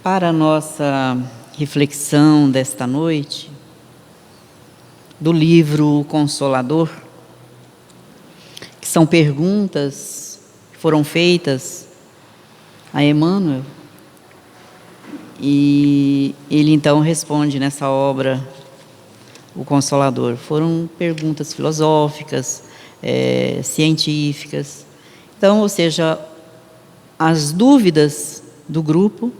Para a nossa reflexão desta noite, do livro O Consolador, que são perguntas que foram feitas a Emmanuel, e ele então responde nessa obra, O Consolador. Foram perguntas filosóficas, científicas. Então, ou seja, as dúvidas do grupo,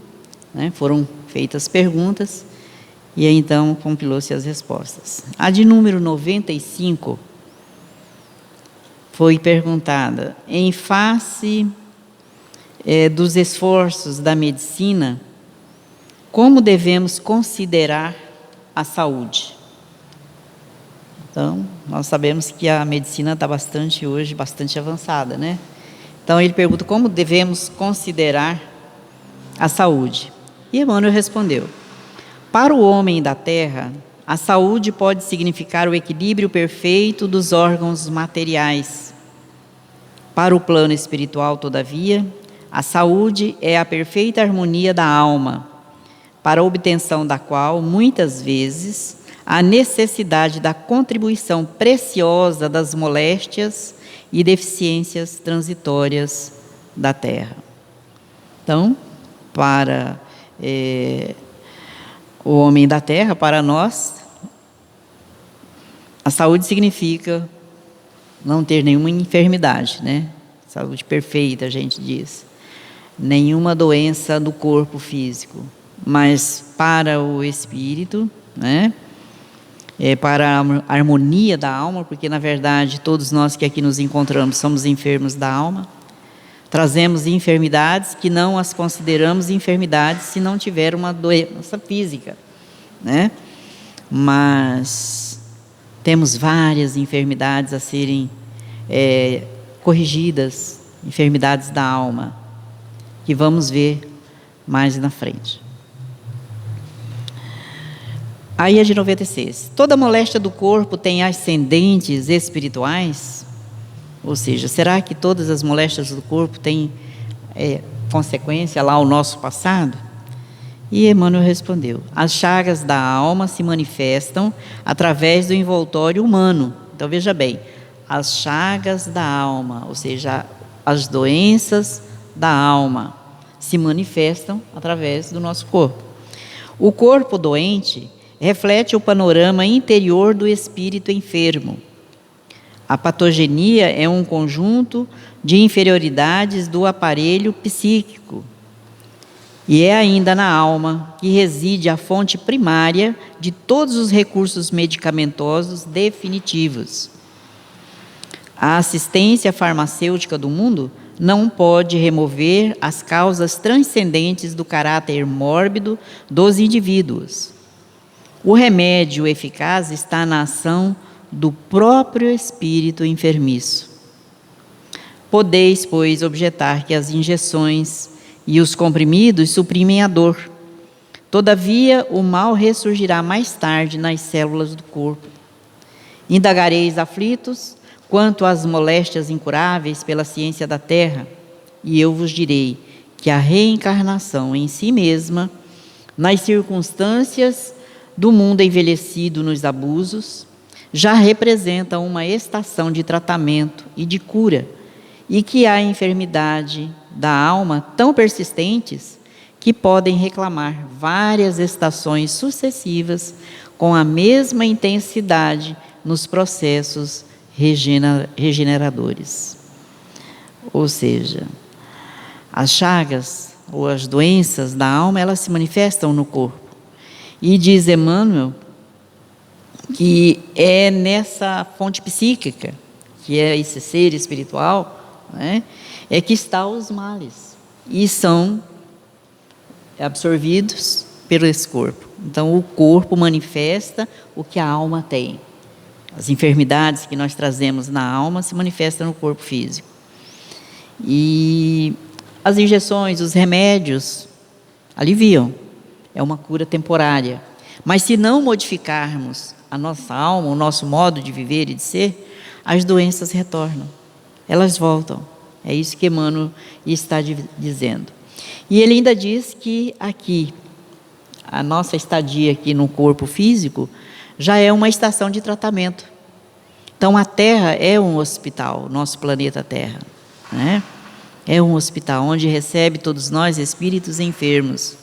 né, foram feitas perguntas, e aí então compilou-se as respostas. A de número 95 foi perguntada: em face dos esforços da medicina, como devemos considerar a saúde? Então, nós sabemos que a medicina está hoje bastante avançada, né? Então, ele pergunta como devemos considerar a saúde. E Emmanuel respondeu: para o homem da terra, a saúde pode significar o equilíbrio perfeito dos órgãos materiais. Para o plano espiritual, todavia, a saúde é a perfeita harmonia da alma, para a obtenção da qual, muitas vezes, há necessidade da contribuição preciosa das moléstias e deficiências transitórias da terra. Então, para o homem da terra, para nós, a saúde significa não ter nenhuma enfermidade, né? Saúde perfeita, a gente diz. Nenhuma doença do corpo físico. Mas para o espírito, né? Para a harmonia da alma, porque na verdade todos nós que aqui nos encontramos somos enfermos da alma. Trazemos enfermidades que não as consideramos enfermidades se não tiver uma doença física, né? Mas temos várias enfermidades a serem corrigidas, enfermidades da alma, que vamos ver mais na frente. Aí a de 96. Toda moléstia do corpo tem ascendentes espirituais? Ou seja, será que todas as moléstias do corpo têm consequência lá ao nosso passado? E Emmanuel respondeu: as chagas da alma se manifestam através do envoltório humano. Então veja bem, as chagas da alma, ou seja, as doenças da alma, se manifestam através do nosso corpo. O corpo doente reflete o panorama interior do espírito enfermo. A patogenia é um conjunto de inferioridades do aparelho psíquico. E é ainda na alma que reside a fonte primária de todos os recursos medicamentosos definitivos. A assistência farmacêutica do mundo não pode remover as causas transcendentes do caráter mórbido dos indivíduos. O remédio eficaz está na ação do próprio espírito enfermiço. Podeis, pois, objetar que as injeções e os comprimidos suprimem a dor. Todavia, o mal ressurgirá mais tarde nas células do corpo. Indagareis aflitos quanto às moléstias incuráveis pela ciência da terra, e eu vos direi que a reencarnação em si mesma, nas circunstâncias do mundo envelhecido nos abusos, já representa uma estação de tratamento e de cura, e que há enfermidade da alma tão persistentes que podem reclamar várias estações sucessivas com a mesma intensidade nos processos regeneradores. Ou seja, as chagas ou as doenças da alma, elas se manifestam no corpo. E diz Emmanuel que é nessa fonte psíquica, que é esse ser espiritual, né, é que estão os males, e são absorvidos pelo esse corpo. Então, o corpo manifesta o que a alma tem. As enfermidades que nós trazemos na alma se manifestam no corpo físico. E as injeções, os remédios, aliviam. É uma cura temporária. Mas se não modificarmos a nossa alma, o nosso modo de viver e de ser, as doenças retornam. Elas voltam. É isso que Emmanuel está dizendo. E ele ainda diz que aqui, a nossa estadia aqui no corpo físico, já é uma estação de tratamento. Então a Terra é um hospital, nosso planeta Terra, né? É um hospital onde recebe todos nós espíritos enfermos.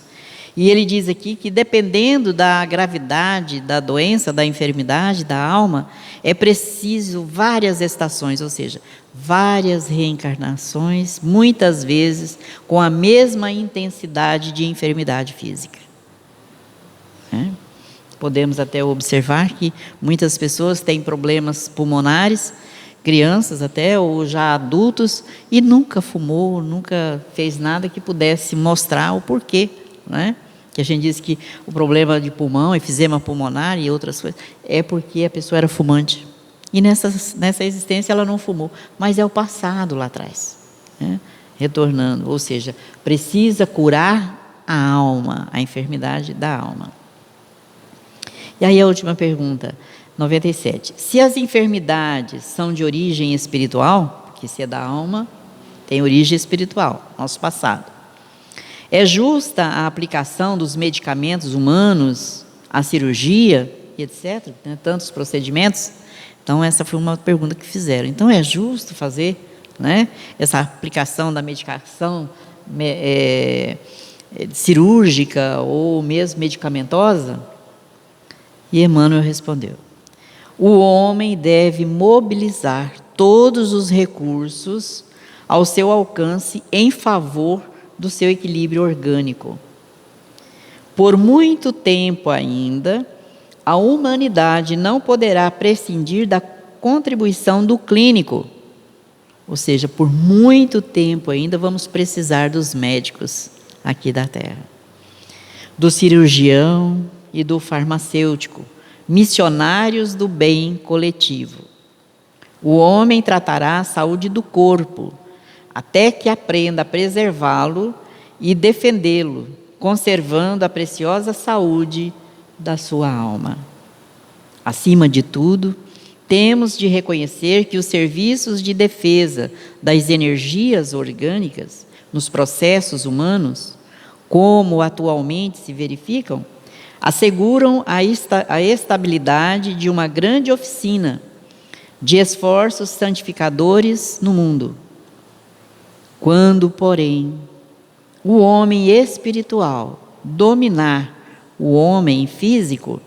E ele diz aqui que dependendo da gravidade da doença, da enfermidade, da alma, é preciso várias estações, ou seja, várias reencarnações, muitas vezes com a mesma intensidade de enfermidade física. Podemos até observar que muitas pessoas têm problemas pulmonares, crianças até, ou já adultos, e nunca fumou, nunca fez nada que pudesse mostrar o porquê, né? Que a gente diz que o problema de pulmão, efizema pulmonar e outras coisas, é porque a pessoa era fumante. E nessa existência ela não fumou, mas é o passado lá atrás, né? Retornando, ou seja, precisa curar a alma, a enfermidade da alma. E aí a última pergunta, 97. Se as enfermidades são de origem espiritual, porque se é da alma, tem origem espiritual, nosso passado. É justa a aplicação dos medicamentos humanos, a cirurgia, etc., né, tantos procedimentos? Então, essa foi uma pergunta que fizeram. Então, é justo fazer, né, essa aplicação da medicação cirúrgica ou mesmo medicamentosa? E Emmanuel respondeu: o homem deve mobilizar todos os recursos ao seu alcance em favor do seu equilíbrio orgânico. Por muito tempo ainda, a humanidade não poderá prescindir da contribuição do clínico. Ou seja, por muito tempo ainda vamos precisar dos médicos aqui da Terra, do cirurgião e do farmacêutico, missionários do bem coletivo. O homem tratará a saúde do corpo, até que aprenda a preservá-lo e defendê-lo, conservando a preciosa saúde da sua alma. Acima de tudo, temos de reconhecer que os serviços de defesa das energias orgânicas nos processos humanos, como atualmente se verificam, asseguram a estabilidade de uma grande oficina de esforços santificadores no mundo. Quando, porém, o homem espiritual dominar o homem físico,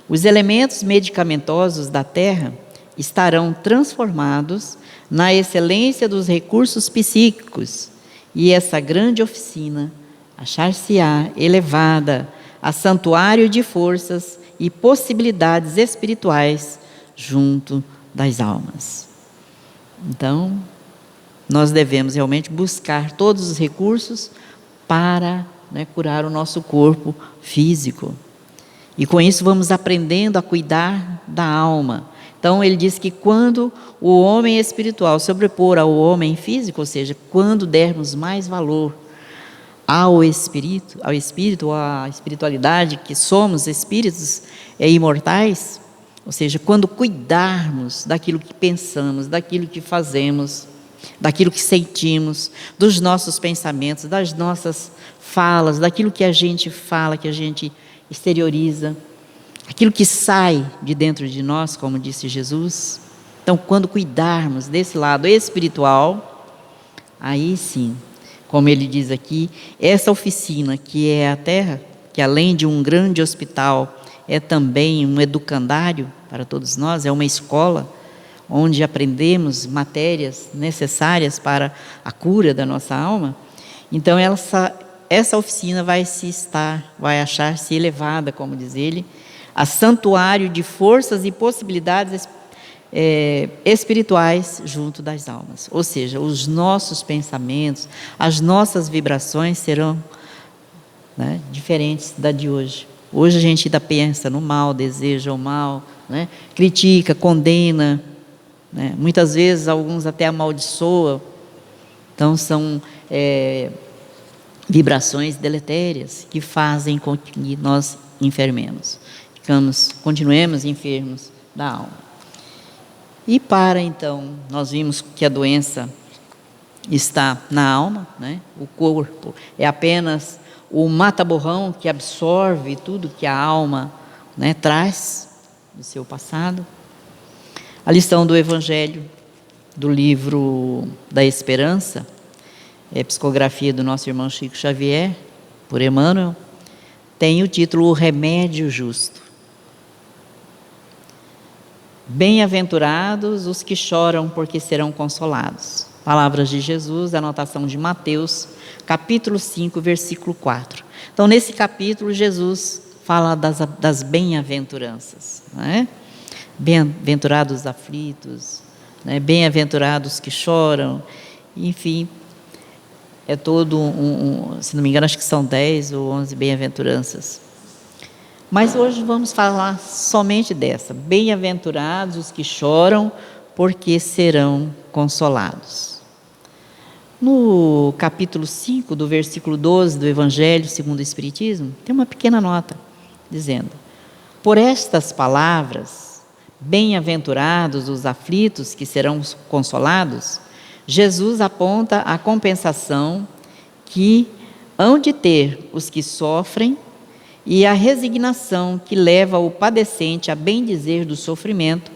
os elementos medicamentosos da Terra estarão transformados na excelência dos recursos psíquicos, e essa grande oficina achar-se-á elevada a santuário de forças e possibilidades espirituais junto das almas. Então, nós devemos realmente buscar todos os recursos para, né, curar o nosso corpo físico. E com isso vamos aprendendo a cuidar da alma. Então ele diz que quando o homem espiritual sobrepor ao homem físico, ou seja, quando dermos mais valor ao espírito, à espiritualidade, que somos espíritos imortais, ou seja, quando cuidarmos daquilo que pensamos, daquilo que fazemos, daquilo que sentimos, dos nossos pensamentos, das nossas falas, daquilo que a gente fala, que a gente exterioriza, aquilo que sai de dentro de nós, como disse Jesus. Então, quando cuidarmos desse lado espiritual, aí sim, como ele diz aqui, essa oficina que é a Terra, que além de um grande hospital, é também um educandário para todos nós, é uma escola onde aprendemos matérias necessárias para a cura da nossa alma. Então essa oficina vai achar-se elevada, como diz ele, a santuário de forças e possibilidades espirituais junto das almas. Ou seja, os nossos pensamentos, as nossas vibrações serão, né, diferentes da de hoje. Hoje a gente ainda pensa no mal, deseja o mal, né, critica, condena, né, muitas vezes alguns até amaldiçoam. Então são vibrações deletérias que fazem com que nós enfermemos, continuemos enfermos da alma. E então, nós vimos que a doença está na alma, né? O corpo é apenas o mata-borrão que absorve tudo que a alma, né, traz do seu passado. A lição do Evangelho, do livro da Esperança, é psicografia do nosso irmão Chico Xavier, por Emmanuel, tem o título O Remédio Justo. Bem-aventurados os que choram, porque serão consolados. Palavras de Jesus, anotação de Mateus, capítulo 5, versículo 4. Então, nesse capítulo, Jesus fala das bem-aventuranças, né? Bem-aventurados os aflitos, né? Bem-aventurados que choram, enfim, é todo se não me engano, acho que são 10 ou 11 bem-aventuranças. Mas hoje vamos falar somente dessa. Bem-aventurados os que choram, porque serão consolados. No capítulo 5, do versículo 12 do Evangelho segundo o Espiritismo, tem uma pequena nota, dizendo: por estas palavras, bem-aventurados os aflitos que serão consolados, Jesus aponta a compensação que hão de ter os que sofrem e a resignação que leva o padecente a bendizer do sofrimento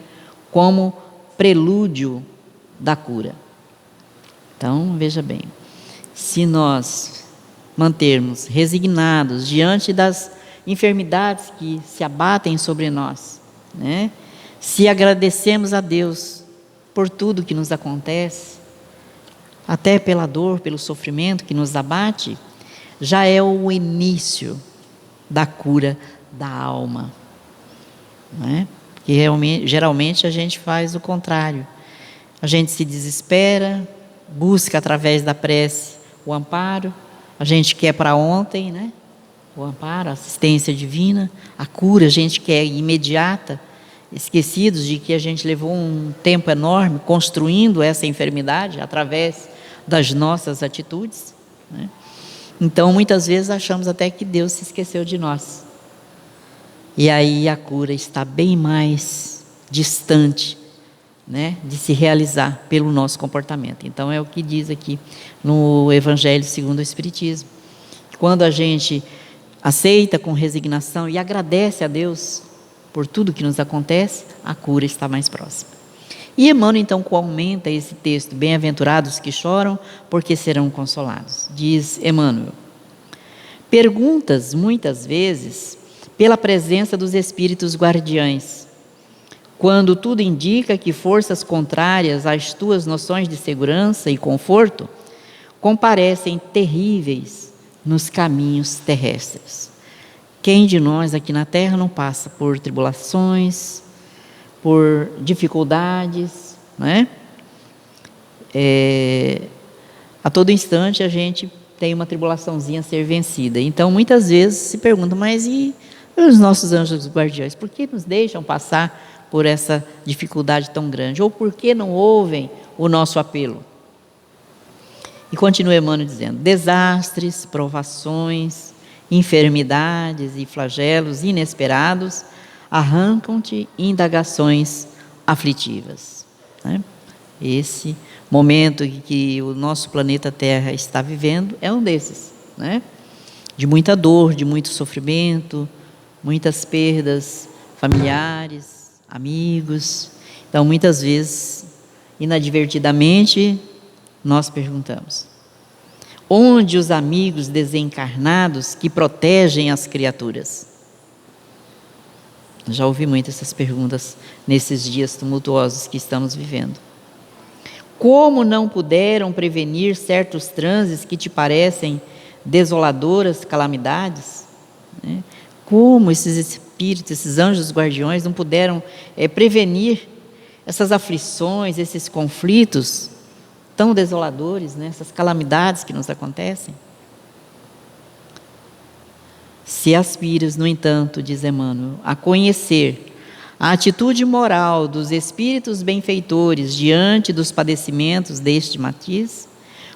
como prelúdio da cura. Então, veja bem, se nós mantermos resignados diante das enfermidades que se abatem sobre nós, né? Se agradecemos a Deus por tudo que nos acontece, até pela dor, pelo sofrimento que nos abate, já é o início da cura da alma, não é? Porque geralmente a gente faz o contrário. A gente se desespera, busca através da prece o amparo, a gente quer para ontem, né? O amparo, a assistência divina, a cura a gente quer imediata, esquecidos de que a gente levou um tempo enorme construindo essa enfermidade através das nossas atitudes, né? Então, muitas vezes achamos até que Deus se esqueceu de nós. E aí a cura está bem mais distante, né, de se realizar pelo nosso comportamento. Então, é o que diz aqui no Evangelho segundo o Espiritismo. Quando a gente aceita com resignação e agradece a Deus por tudo que nos acontece, a cura está mais próxima. E Emmanuel, então, comenta esse texto: bem-aventurados que choram, porque serão consolados. Diz Emmanuel: perguntas, muitas vezes, pela presença dos espíritos guardiães, quando tudo indica que forças contrárias às tuas noções de segurança e conforto comparecem terríveis nos caminhos terrestres. Quem de nós aqui na Terra não passa por tribulações, por dificuldades, né? A todo instante a gente tem uma tribulaçãozinha a ser vencida. Então, muitas vezes se pergunta: mas e os nossos anjos guardiões? Por que nos deixam passar por essa dificuldade tão grande? Ou por que não ouvem o nosso apelo? E continua Emmanuel dizendo: desastres, provações, enfermidades e flagelos inesperados arrancam-te indagações aflitivas, né? Esse momento que o nosso planeta Terra está vivendo é um desses, né? De muita dor, de muito sofrimento, muitas perdas familiares, amigos. Então, muitas vezes, inadvertidamente, nós perguntamos: onde os amigos desencarnados que protegem as criaturas? Já ouvi muito essas perguntas nesses dias tumultuosos que estamos vivendo. Como não puderam prevenir certos transes que te parecem desoladoras calamidades, né? Como esses espíritos, esses anjos guardiões não puderam prevenir essas aflições, esses conflitos tão desoladores, né? Essas calamidades que nos acontecem? Se aspiras, no entanto, diz Emmanuel, a conhecer a atitude moral dos espíritos benfeitores diante dos padecimentos deste matiz,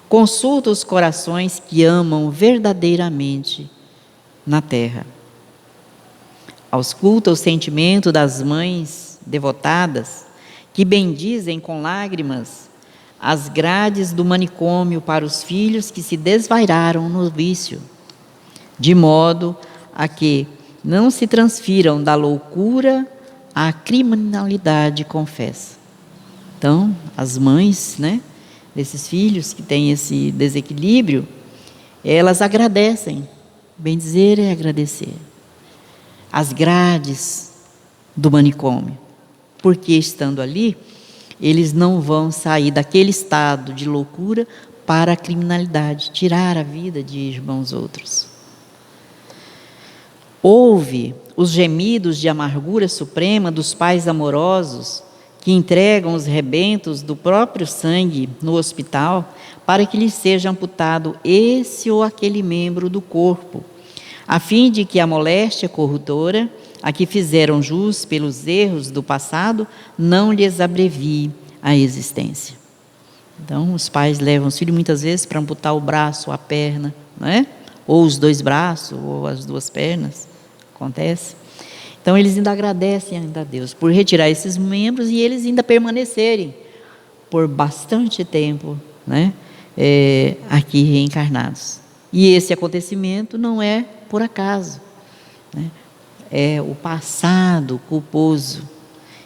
consulta os corações que amam verdadeiramente na terra. Ausculta o sentimento das mães devotadas que bendizem com lágrimas as grades do manicômio para os filhos que se desvairaram no vício, de modo a que não se transfiram da loucura à criminalidade confessa. Então, as mães, né, desses filhos que têm esse desequilíbrio, elas agradecem. Bem dizer é agradecer. As grades do manicômio, porque estando ali, eles não vão sair daquele estado de loucura para a criminalidade, tirar a vida de irmãos outros. Ouve os gemidos de amargura suprema dos pais amorosos que entregam os rebentos do próprio sangue no hospital para que lhes seja amputado esse ou aquele membro do corpo, a fim de que a moléstia corruptora a que fizeram jus pelos erros do passado não lhes abrevie a existência. Então, os pais levam os filhos muitas vezes para amputar o braço, a perna, não é? Ou os dois braços, ou as duas pernas, acontece. Então, eles ainda agradecem ainda a Deus por retirar esses membros e eles ainda permanecerem por bastante tempo, né, aqui reencarnados. E esse acontecimento não é por acaso, né? É o passado culposo.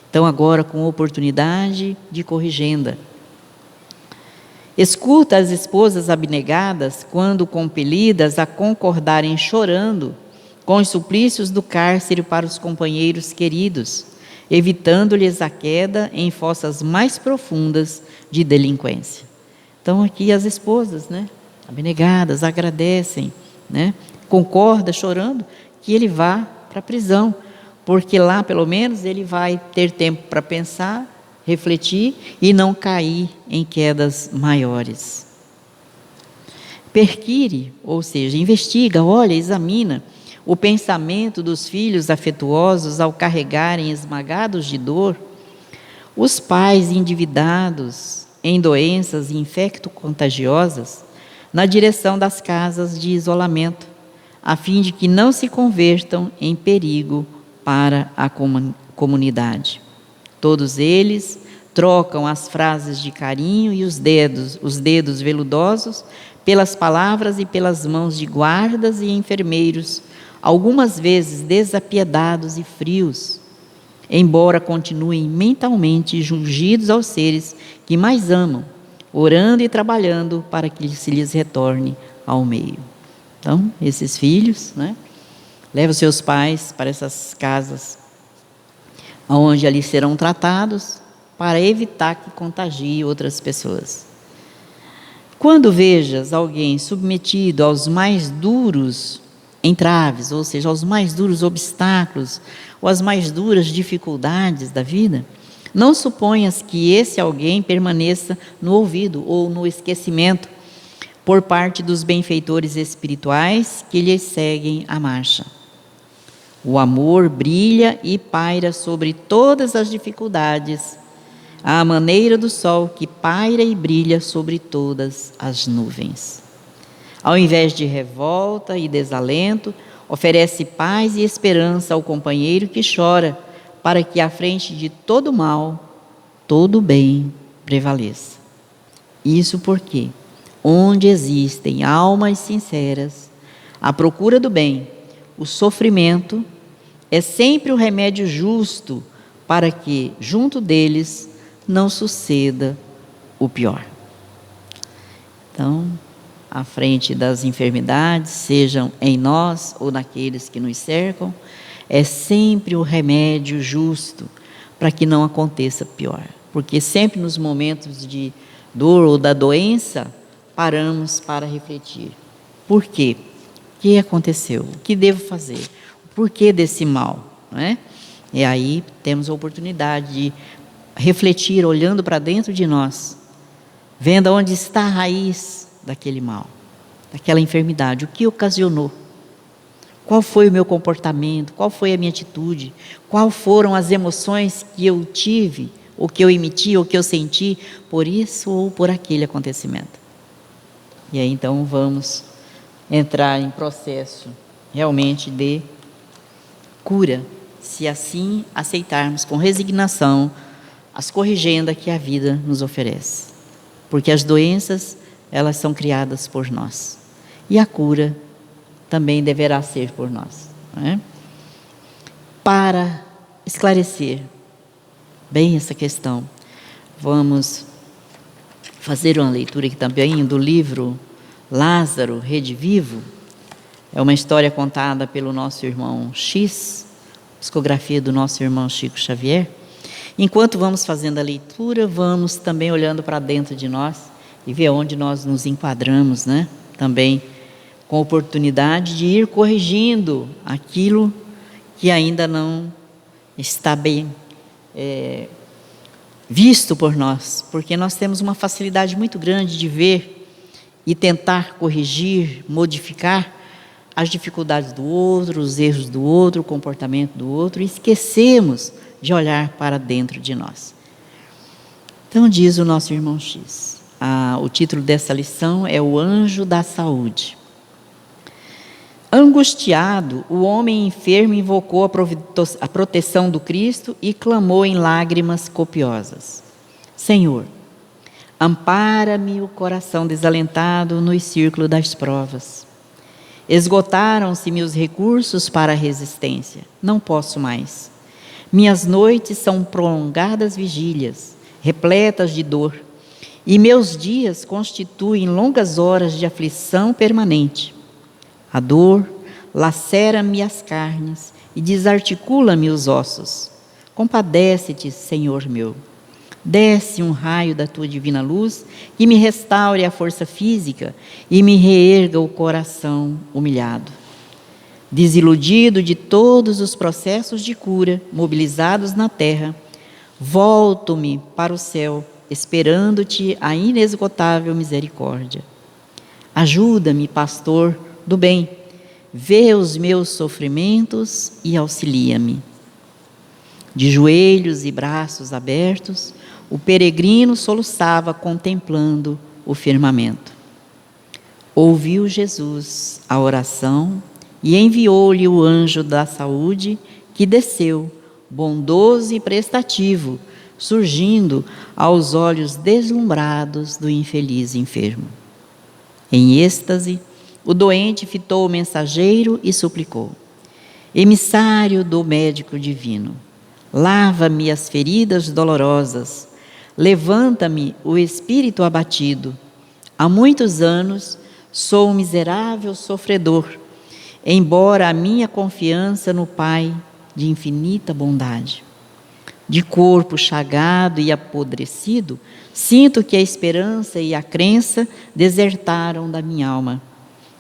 Então, agora com oportunidade de corrigenda. Escuta as esposas abnegadas quando compelidas a concordarem chorando com os suplícios do cárcere para os companheiros queridos, evitando-lhes a queda em fossas mais profundas de delinquência. Então, aqui as esposas, né, abnegadas, agradecem, né, concorda chorando que ele vá para a prisão, porque lá pelo menos ele vai ter tempo para pensar, refletir e não cair em quedas maiores. Perquire, ou seja, investiga, olha, examina o pensamento dos filhos afetuosos ao carregarem esmagados de dor os pais endividados em doenças infecto-contagiosas na direção das casas de isolamento, a fim de que não se convertam em perigo para a comunidade. Todos eles trocam as frases de carinho e os dedos veludosos pelas palavras e pelas mãos de guardas e enfermeiros, algumas vezes desapiedados e frios, embora continuem mentalmente jungidos aos seres que mais amam, orando e trabalhando para que se lhes retorne ao meio. Então, esses filhos, né, levam seus pais para essas casas, onde ali serão tratados, para evitar que contagie outras pessoas. Quando vejas alguém submetido aos mais duros entraves, ou seja, aos mais duros obstáculos, ou às mais duras dificuldades da vida, não suponhas que esse alguém permaneça no olvido ou no esquecimento, por parte dos benfeitores espirituais que lhes seguem a marcha. O amor brilha e paira sobre todas as dificuldades, à maneira do sol que paira e brilha sobre todas as nuvens. Ao invés de revolta e desalento, oferece paz e esperança ao companheiro que chora, para que à frente de todo mal, todo bem prevaleça. Isso porque onde existem almas sinceras, à procura do bem, o sofrimento é sempre o remédio justo para que, junto deles, não suceda o pior. Então, à frente das enfermidades, sejam em nós ou naqueles que nos cercam, é sempre o remédio justo para que não aconteça pior. Porque sempre nos momentos de dor ou da doença, paramos para refletir. Por quê? O que aconteceu? O que devo fazer? O porquê desse mal? Não é? E aí temos a oportunidade de refletir, olhando para dentro de nós, vendo onde está a raiz daquele mal, daquela enfermidade, o que ocasionou, qual foi o meu comportamento, qual foi a minha atitude, quais foram as emoções que eu tive, ou que eu emiti, ou que eu senti, por isso ou por aquele acontecimento. E aí então vamos entrar em processo realmente de cura, se assim aceitarmos com resignação as corrigendas que a vida nos oferece. porque as doenças, elas são criadas por nós. E a cura também deverá ser por nós, não é? Para esclarecer bem essa questão, vamos fazer uma leitura aqui também do livro Lázaro, Redivivo. É uma história contada pelo nosso irmão X, psicografia do nosso irmão Chico Xavier. Enquanto vamos fazendo a leitura, vamos também olhando para dentro de nós e ver onde nós nos enquadramos, né? Também com a oportunidade de ir corrigindo aquilo que ainda não está bem visto por nós, porque nós temos uma facilidade muito grande de ver e tentar corrigir, modificar as dificuldades do outro, os erros do outro, o comportamento do outro, e esquecemos de olhar para dentro de nós. Então diz o nosso irmão X, o título dessa lição é O Anjo da Saúde. Angustiado, o homem enfermo invocou a proteção do Cristo e clamou em lágrimas copiosas: Senhor, ampara-me o coração desalentado no círculo das provas. Esgotaram-se-me os recursos para a resistência. Não posso mais. Minhas noites são prolongadas vigílias, repletas de dor, e meus dias constituem longas horas de aflição permanente. A dor lacera-me as carnes e desarticula-me os ossos. Compadece-te, Senhor meu. Desce um raio da tua divina luz que me restaure a força física e me reerga o coração humilhado. Desiludido de todos os processos de cura mobilizados na terra, volto-me para o céu, esperando-te a inesgotável misericórdia. Ajuda-me, pastor do bem, vê os meus sofrimentos e auxilia-me. De joelhos e braços abertos, o peregrino soluçava contemplando o firmamento. Ouviu Jesus a oração e enviou-lhe o anjo da saúde, que desceu, bondoso e prestativo, surgindo aos olhos deslumbrados do infeliz enfermo. Em êxtase, o doente fitou o mensageiro e suplicou: Emissário do médico divino, lava-me as feridas dolorosas, levanta-me o espírito abatido. Há muitos anos sou um miserável sofredor, embora a minha confiança no Pai de infinita bondade. De corpo chagado e apodrecido, sinto que a esperança e a crença desertaram da minha alma.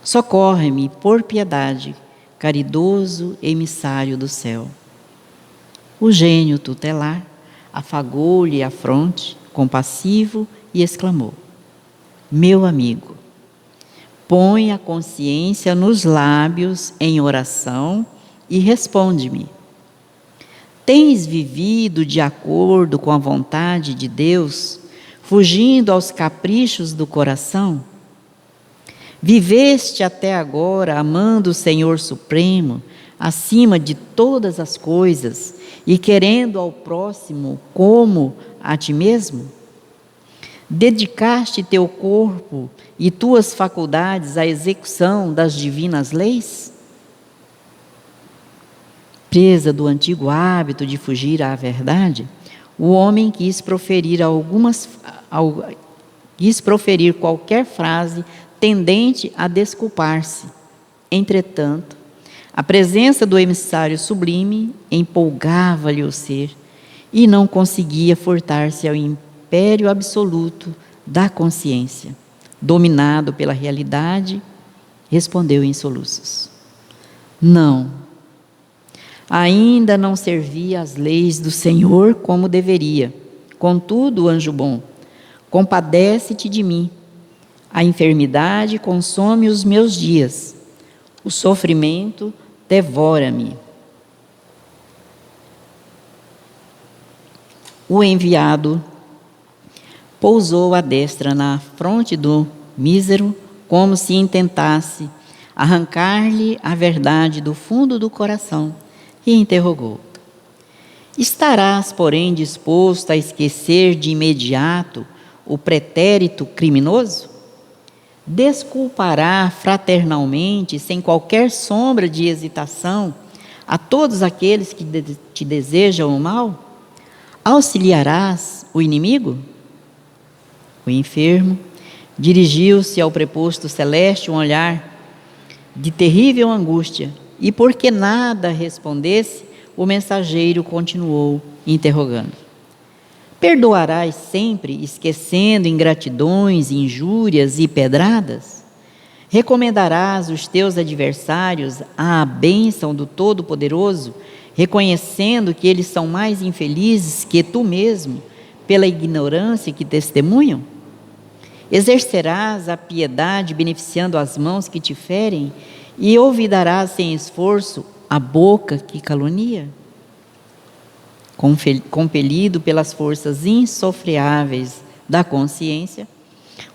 Socorre-me por piedade, caridoso emissário do céu. O gênio tutelar afagou-lhe a fronte, compassivo, e exclamou: Meu amigo, põe a consciência nos lábios em oração e responde-me. Tens vivido de acordo com a vontade de Deus, fugindo aos caprichos do coração? Viveste até agora amando o Senhor Supremo, acima de todas as coisas, e querendo ao próximo como a ti mesmo? Dedicaste teu corpo e tuas faculdades à execução das divinas leis? Presa do antigo hábito de fugir à verdade, o homem quis proferir qualquer frase tendente a desculpar-se. Entretanto, a presença do emissário sublime empolgava-lhe o ser e não conseguia furtar-se ao império absoluto da consciência. Dominado pela realidade, respondeu em soluços: Não, ainda não servia as leis do Senhor como deveria. Contudo, anjo bom, compadece-te de mim. A enfermidade consome os meus dias, o sofrimento devora-me. O enviado pousou a destra na fronte do mísero, como se intentasse arrancar-lhe a verdade do fundo do coração, e interrogou: Estarás, porém, disposto a esquecer de imediato o pretérito criminoso? Desculpará fraternalmente, sem qualquer sombra de hesitação, a todos aqueles que te desejam o mal? Auxiliarás o inimigo? O enfermo dirigiu-se ao preposto celeste um olhar de terrível angústia, e porque nada respondesse, o mensageiro continuou interrogando: perdoarás sempre, esquecendo ingratidões, injúrias e pedradas? Recomendarás os teus adversários à bênção do Todo-Poderoso, reconhecendo que eles são mais infelizes que tu mesmo, pela ignorância que testemunham? Exercerás a piedade beneficiando as mãos que te ferem e ouvidarás sem esforço a boca que calunia? Compelido pelas forças insofreáveis da consciência,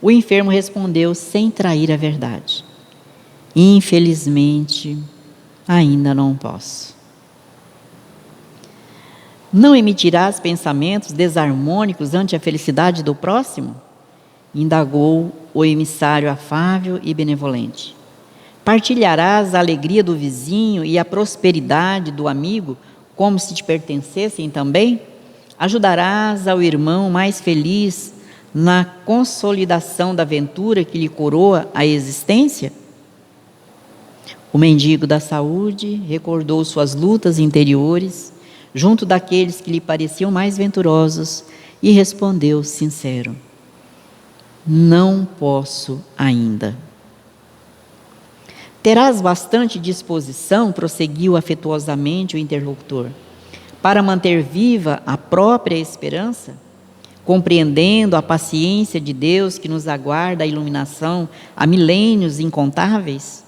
o enfermo respondeu sem trair a verdade: infelizmente, ainda não posso. Não emitirás pensamentos desarmônicos ante a felicidade do próximo? Indagou o emissário afável e benevolente. Partilharás a alegria do vizinho e a prosperidade do amigo, como se te pertencessem também? Ajudarás ao irmão mais feliz na consolidação da ventura que lhe coroa a existência? O mendigo da saúde recordou suas lutas interiores junto daqueles que lhe pareciam mais venturosos e respondeu sincero: não posso ainda. Terás bastante disposição, prosseguiu afetuosamente o interlocutor, para manter viva a própria esperança, compreendendo a paciência de Deus que nos aguarda a iluminação há milênios incontáveis?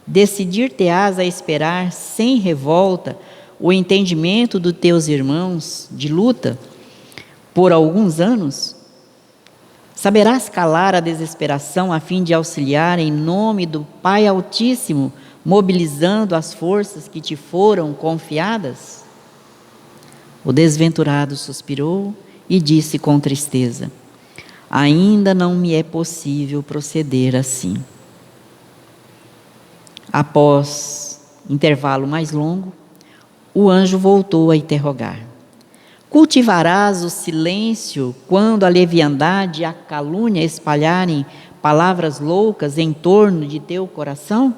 Decidir-te-ás a esperar sem revolta o entendimento dos teus irmãos de luta por alguns anos? Saberás calar a desesperação a fim de auxiliar em nome do Pai Altíssimo, mobilizando as forças que te foram confiadas? O desventurado suspirou e disse com tristeza: ainda não me é possível proceder assim. Após intervalo mais longo, o anjo voltou a interrogar: cultivarás o silêncio quando a leviandade e a calúnia espalharem palavras loucas em torno de teu coração?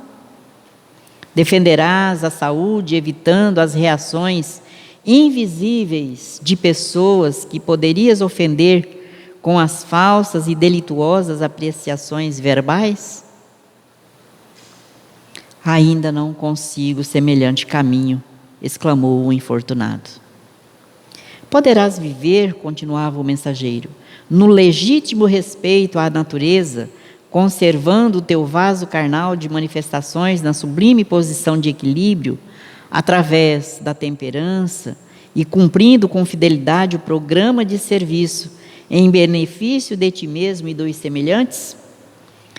Defenderás a saúde, evitando as reações invisíveis de pessoas que poderias ofender com as falsas e delituosas apreciações verbais? Ainda não consigo semelhante caminho, exclamou o infortunado. Poderás viver, continuava o mensageiro, no legítimo respeito à natureza, conservando o teu vaso carnal de manifestações na sublime posição de equilíbrio, através da temperança e cumprindo com fidelidade o programa de serviço em benefício de ti mesmo e dos semelhantes?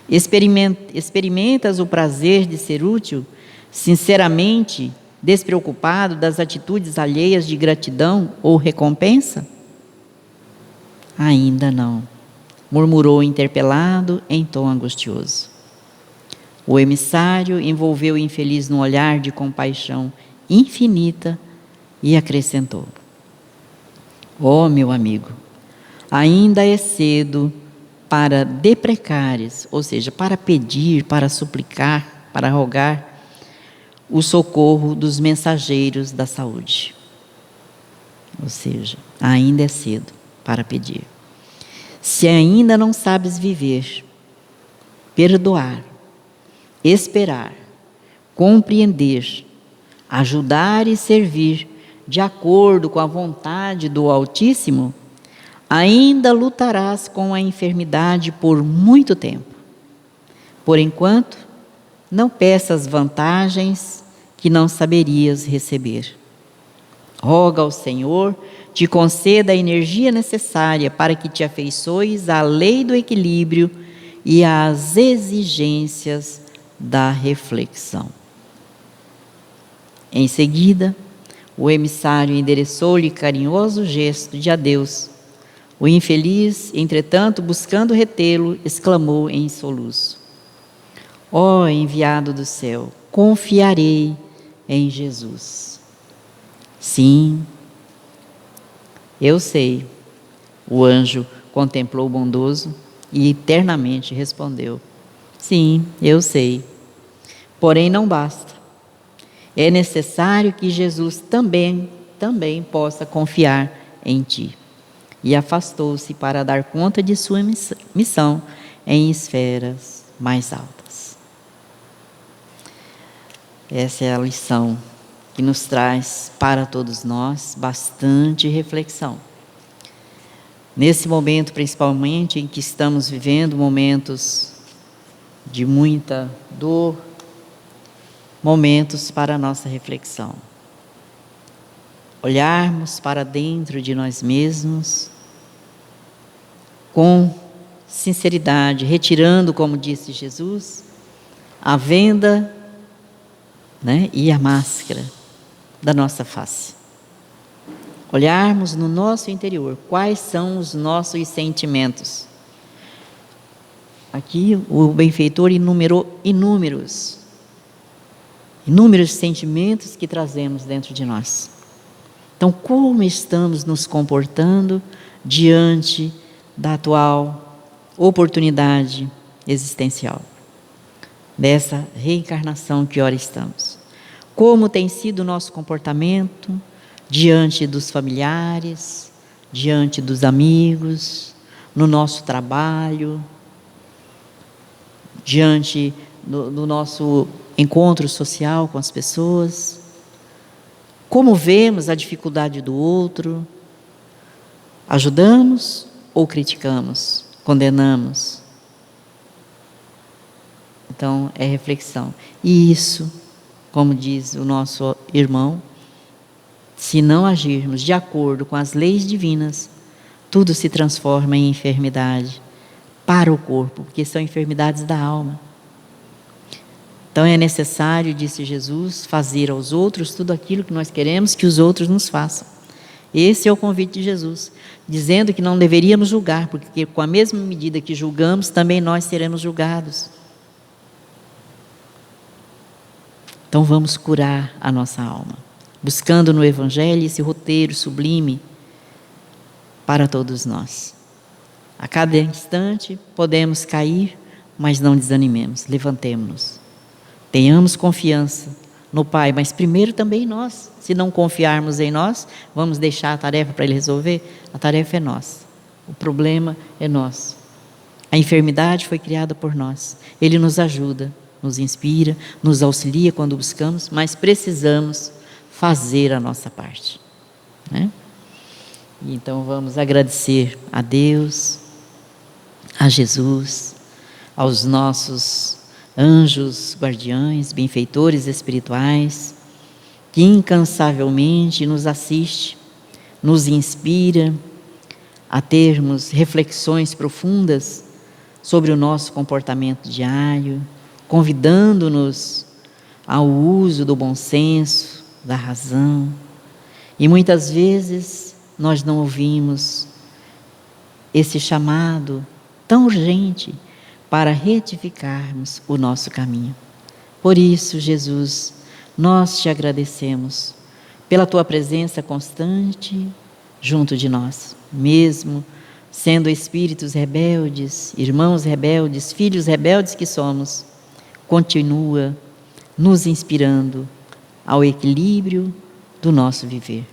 Experimentas o prazer de ser útil, sinceramente despreocupado das atitudes alheias de gratidão ou recompensa? Ainda não, murmurou interpelado em tom angustioso. O emissário envolveu o infeliz num olhar de compaixão infinita e acrescentou: ó meu amigo, ainda é cedo para deprecares, ou seja, para pedir, para suplicar, para rogar o socorro dos mensageiros da saúde. Ou seja, ainda é cedo para pedir. Se ainda não sabes viver, perdoar, esperar, compreender, ajudar e servir de acordo com a vontade do Altíssimo, ainda lutarás com a enfermidade por muito tempo. Por enquanto, não peças vantagens que não saberias receber. Roga ao Senhor, te conceda a energia necessária para que te afeiçoes à lei do equilíbrio e às exigências da reflexão. Em seguida, o emissário endereçou-lhe carinhoso gesto de adeus, O infeliz, entretanto, buscando retê-lo, exclamou em soluço: ó enviado do céu, confiarei em Jesus. Sim, eu sei. O anjo contemplou o bondoso e eternamente respondeu: sim, eu sei. Porém não basta. É necessário que Jesus também possa confiar em ti. E afastou-se para dar conta de sua missão em esferas mais altas. Essa é a lição que nos traz para todos nós bastante reflexão. Nesse momento, principalmente, em que estamos vivendo momentos de muita dor, momentos para a nossa reflexão. Olharmos para dentro de nós mesmos com sinceridade, retirando, como disse Jesus, a venda, e a máscara da nossa face. Olharmos no nosso interior quais são os nossos sentimentos. Aqui o benfeitor enumerou inúmeros sentimentos que trazemos dentro de nós. Então, como estamos nos comportando diante da atual oportunidade existencial, dessa reencarnação que ora estamos? Como tem sido o nosso comportamento diante dos familiares, diante dos amigos, no nosso trabalho, diante do nosso encontro social com as pessoas? Como vemos a dificuldade do outro? Ajudamos ou criticamos, condenamos? Então, é reflexão. E isso, como diz o nosso irmão, se não agirmos de acordo com as leis divinas, tudo se transforma em enfermidade para o corpo, porque são enfermidades da alma. Então é necessário, disse Jesus, fazer aos outros tudo aquilo que nós queremos que os outros nos façam. Esse é o convite de Jesus, dizendo que não deveríamos julgar, porque com a mesma medida que julgamos, também nós seremos julgados. Então vamos curar a nossa alma, buscando no Evangelho esse roteiro sublime para todos nós. A cada instante podemos cair, mas não desanimemos, levantemo-nos. Tenhamos confiança no Pai, mas primeiro também nós. Se não confiarmos em nós, vamos deixar a tarefa para Ele resolver? A tarefa é nossa, o problema é nosso. A enfermidade foi criada por nós. Ele nos ajuda, nos inspira, nos auxilia quando buscamos, mas precisamos fazer a nossa parte, Então vamos agradecer a Deus, a Jesus, aos nossos anjos guardiães, benfeitores espirituais, que incansavelmente nos assiste, nos inspira a termos reflexões profundas sobre o nosso comportamento diário, convidando-nos ao uso do bom senso, da razão. E muitas vezes nós não ouvimos esse chamado tão urgente para retificarmos o nosso caminho. Por isso, Jesus, nós te agradecemos pela tua presença constante junto de nós, mesmo sendo espíritos rebeldes, irmãos rebeldes, filhos rebeldes que somos. Continua nos inspirando ao equilíbrio do nosso viver.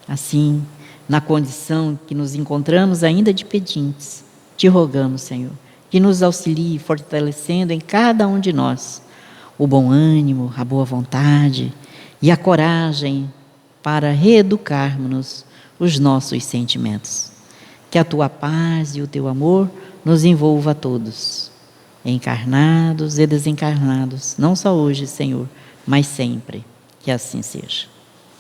Assim, na condição que nos encontramos ainda de pedintes, te rogamos, Senhor, que nos auxilie, fortalecendo em cada um de nós o bom ânimo, a boa vontade e a coragem para reeducarmos os nossos sentimentos. Que a tua paz e o teu amor nos envolva a todos, encarnados e desencarnados, não só hoje, Senhor, mas sempre. Que assim seja.